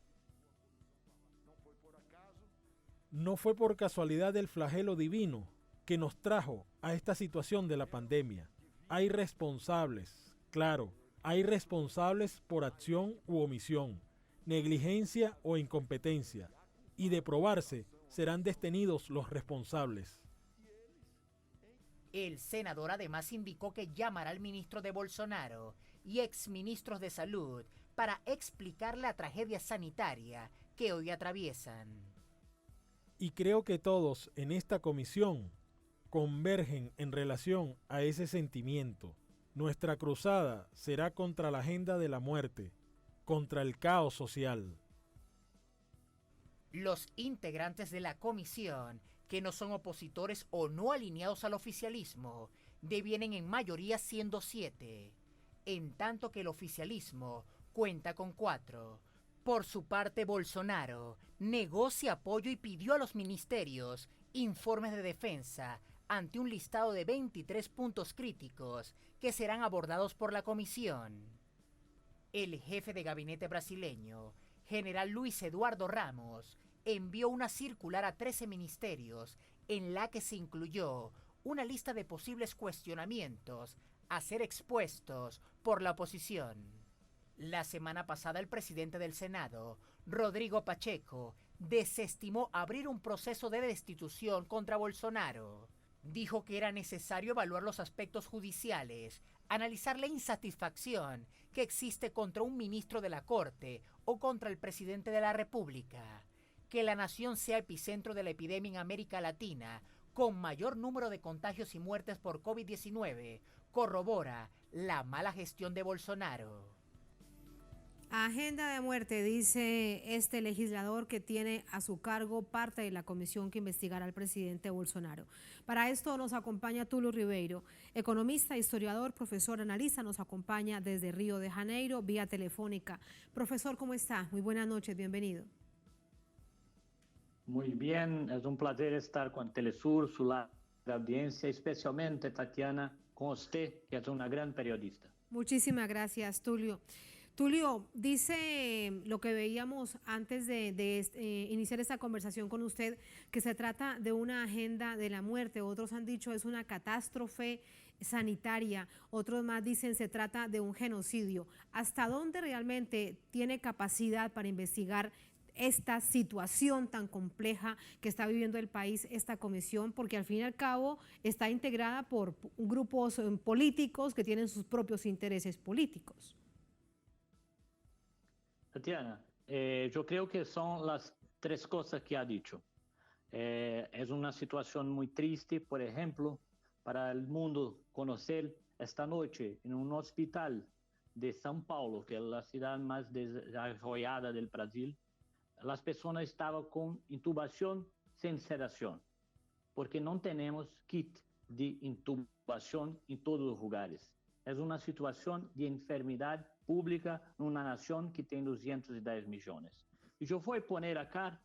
No fue por casualidad el flagelo divino que nos trajo a esta situación de la pandemia. Hay responsables, claro, hay responsables por acción u omisión, negligencia o incompetencia, y de probarse serán detenidos los responsables. El senador además indicó que llamará al ministro de Bolsonaro y exministros de salud para explicar la tragedia sanitaria que hoy atraviesan. Y creo que todos en esta comisión convergen en relación a ese sentimiento. Nuestra cruzada será contra la agenda de la muerte, contra el caos social. Los integrantes de la comisión, que no son opositores o no alineados al oficialismo, devienen en mayoría siendo 7, en tanto que el oficialismo cuenta con 4. Por su parte, Bolsonaro negó ese apoyo y pidió a los ministerios informes de defensa ante un listado de 23 puntos críticos que serán abordados por la comisión. El jefe de gabinete brasileño, general Luis Eduardo Ramos, envió una circular a 13 ministerios en la que se incluyó una lista de posibles cuestionamientos a ser expuestos por la oposición. La semana pasada el presidente del Senado, Rodrigo Pacheco, desestimó abrir un proceso de destitución contra Bolsonaro. Dijo que era necesario evaluar los aspectos judiciales, analizar la insatisfacción que existe contra un ministro de la Corte o contra el presidente de la República. Que la nación sea epicentro de la epidemia en América Latina, con mayor número de contagios y muertes por COVID-19, corrobora la mala gestión de Bolsonaro. Agenda de muerte, dice este legislador que tiene a su cargo parte de la comisión que investigará al presidente Bolsonaro. Para esto nos acompaña Tulio Ribeiro, economista, historiador, profesor, analista, nos acompaña desde Río de Janeiro, vía telefónica. Profesor, ¿cómo está? Muy buenas noches, bienvenido. Muy bien, es un placer estar con Telesur, su larga audiencia, especialmente Tatiana, con usted, que es una gran periodista. Muchísimas gracias, Tulio. Tulio, dice lo que veíamos antes de iniciar esta conversación con usted, que se trata de una agenda de la muerte, otros han dicho es una catástrofe sanitaria, otros más dicen se trata de un genocidio. ¿Hasta dónde realmente tiene capacidad para investigar esta situación tan compleja que está viviendo el país, esta comisión? Porque al fin y al cabo está integrada por grupos políticos que tienen sus propios intereses políticos. Tatiana, yo creo que son las 3 cosas que ha dicho. Es una situación muy triste, por ejemplo, para el mundo conocer esta noche en un hospital de São Paulo, que es la ciudad más desarrollada del Brasil, las personas estaban con intubación sin sedación, porque no tenemos kit de intubación en todos los lugares. Es una situación de enfermedad pública en una nación que tiene 210 millones. Y yo voy a poner acá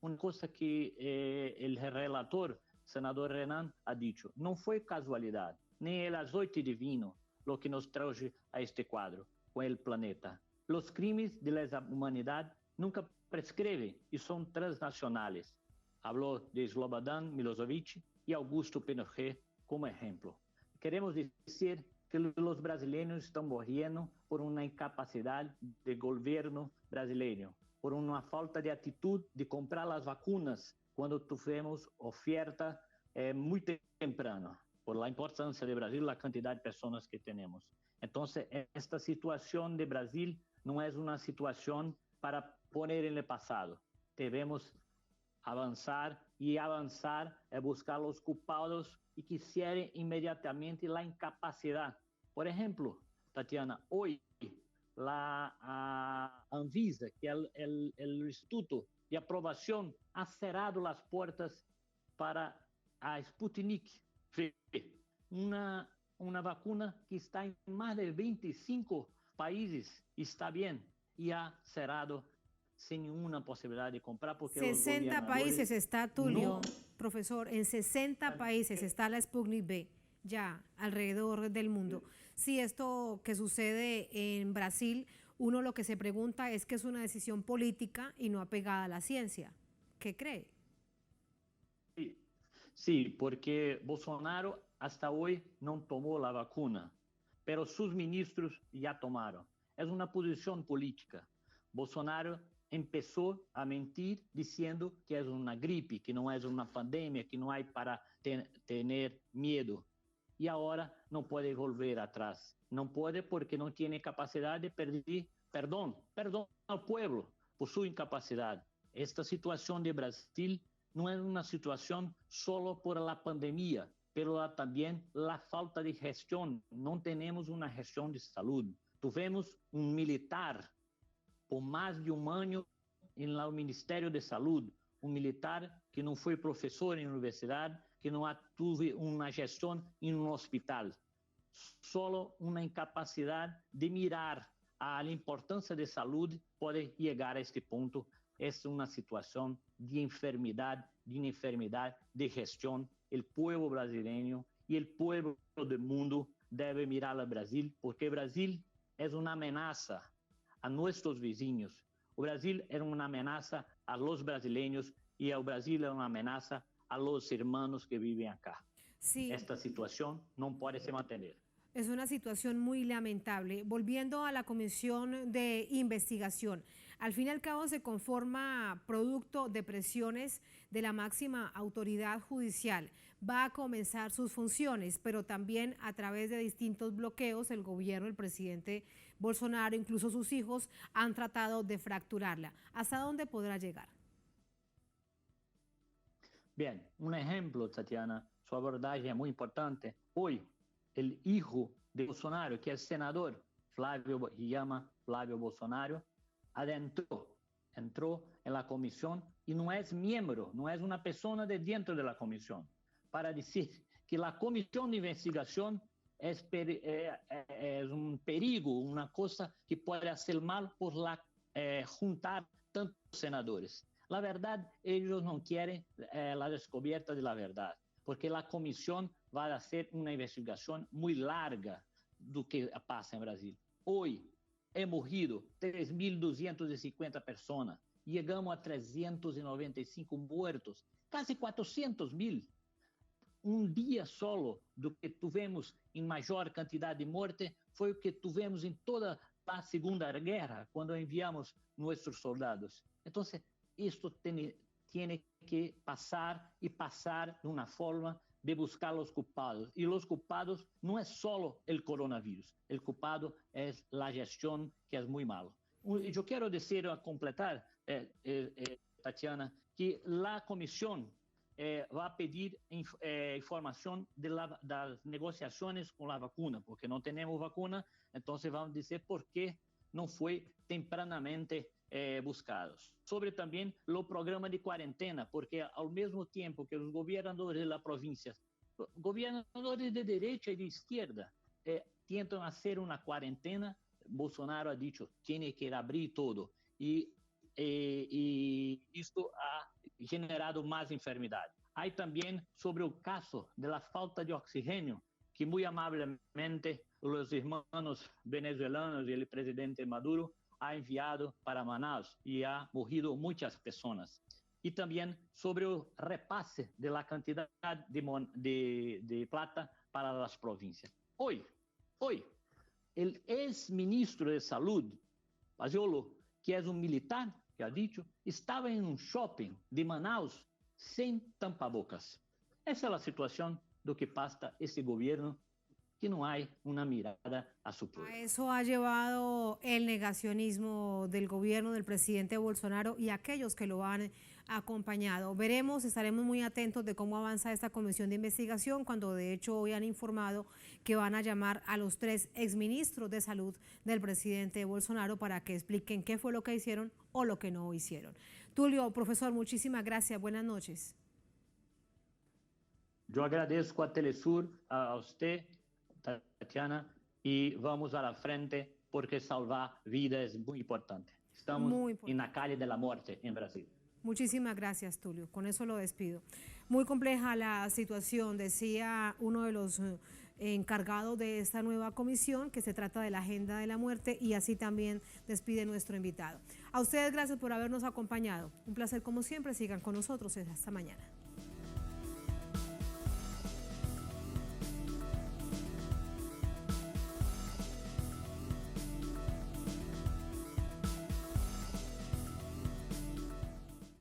una cosa que el relator, senador Renan, ha dicho. No fue casualidad, ni el azote divino lo que nos trajo a este cuadro con el planeta. Los crímenes de la humanidad nunca prescriben y son transnacionales. Habló de Slobodan Milosevic y Augusto Pinochet como ejemplo. Queremos decir que los brasileños están muriendo por una incapacidad del gobierno brasileño, por una falta de actitud de comprar las vacunas cuando tuvimos oferta muy temprano, por la importancia de Brasil, la cantidad de personas que tenemos. Entonces, esta situación de Brasil no es una situación para poner en el pasado. Debemos avanzar y avanzar es buscar los culpables y que cierren inmediatamente la incapacidad. Por ejemplo, Tatiana, hoy la Anvisa, que es el Instituto de Aprobación, ha cerrado las puertas para a Sputnik V, una vacuna que está en más de 25 países, está bien, y ha cerrado sin ninguna posibilidad de comprar. Porque 60 países está, Tulio, profesor, en 60 países está la Sputnik V, ya, alrededor del mundo. Sí, esto que sucede en Brasil, uno lo que se pregunta es que es una decisión política y no apegada a la ciencia. ¿Qué cree? Sí, porque Bolsonaro hasta hoy no tomó la vacuna, pero sus ministros ya tomaron. Es una posición política. Bolsonaro empezó a mentir diciendo que es una gripe, que no es una pandemia, que no hay para tener miedo. Y ahora no puede volver atrás. No puede porque no tiene capacidad de pedir perdón al pueblo por su incapacidad. Esta situación de Brasil no es una situación solo por la pandemia, pero también la falta de gestión. No tenemos una gestión de salud. Tuvimos un militar por más de un año en el Ministerio de Salud, un militar que no fue profesor en la universidad, que no tuvo una gestión en un hospital. Solo una incapacidad de mirar a la importancia de salud puede llegar a este punto. Es una situación de enfermedad, de gestión. El pueblo brasileño y el pueblo del mundo debe mirar a Brasil, porque Brasil es una amenaza a nuestros vecinos. O Brasil era una amenaza a los brasileños y el Brasil era una amenaza a los hermanos que viven acá. Sí. Esta situación no puede se mantener. Es una situación muy lamentable. Volviendo a la comisión de investigación, al fin y al cabo se conforma producto de presiones de la máxima autoridad judicial. Va a comenzar sus funciones, pero también a través de distintos bloqueos, el gobierno, el presidente Bolsonaro, incluso sus hijos, han tratado de fracturarla. ¿Hasta dónde podrá llegar? Bien, un ejemplo, Tatiana, su abordaje es muy importante. Hoy, el hijo de Bolsonaro, que es senador, Flávio Bolsonaro, entró en la comisión y no es miembro, no es una persona de dentro de la comisión, para decir que la comisión de investigación es un perigo, una cosa que puede hacer mal por juntar tantos senadores. La verdad, ellos no quieren la descubierta de la verdad, porque la comisión va a hacer una investigación muy larga do que pasa en Brasil. Hoy hemos morrido 3.250 personas, llegamos a 395 muertos, casi 400.000. Un día solo do que tuvimos en mayor cantidad de muerte fue lo que tuvimos en toda la Segunda Guerra, cuando enviamos nuestros soldados. Entonces, esto tiene que pasar y pasar de una forma de buscar los culpados. Y los culpados no es solo el coronavirus, el culpado es la gestión, que es muy malo. Yo quiero decir, a completar, Tatiana, que la comisión va a pedir información de las negociaciones con la vacuna, porque no tenemos vacuna, entonces vamos a decir por qué no fue tempranamente buscados. Sobre también los programas de cuarentena, porque al mismo tiempo que los gobernadores de las provincias, gobernadores de derecha y de izquierda, intentan hacer una cuarentena, Bolsonaro ha dicho, tiene que abrir todo. Y esto ha generado más enfermedad. Hay también sobre el caso de la falta de oxígeno, que muy amablemente los hermanos venezolanos y el presidente Maduro ha enviado para Manaus y ha morrido muchas personas. Y también sobre el repase de la cantidad de plata para las provincias. Hoy, el ex ministro de Salud, Pazuello, que es un militar, que ha dicho, estaba en un shopping de Manaus sin tapabocas. Esa es la situación de lo que pasa este gobierno, que no hay una mirada a su pueblo. A eso ha llevado el negacionismo del gobierno del presidente Bolsonaro y aquellos que lo han acompañado. Estaremos muy atentos de cómo avanza esta comisión de investigación, cuando de hecho hoy han informado que van a llamar a los 3 exministros de salud del presidente Bolsonaro para que expliquen qué fue lo que hicieron o lo que no hicieron. Tulio, profesor, muchísimas gracias. Buenas noches. Yo agradezco a Telesur, a usted, Tatiana, y vamos a la frente porque salvar vidas es muy importante. Estamos en la calle de la muerte en Brasil. Muchísimas gracias, Tulio. Con eso lo despido. Muy compleja la situación, decía uno de los encargados de esta nueva comisión, que se trata de la agenda de la muerte, y así también despide nuestro invitado. A ustedes, gracias por habernos acompañado. Un placer como siempre. Sigan con nosotros. Hasta mañana.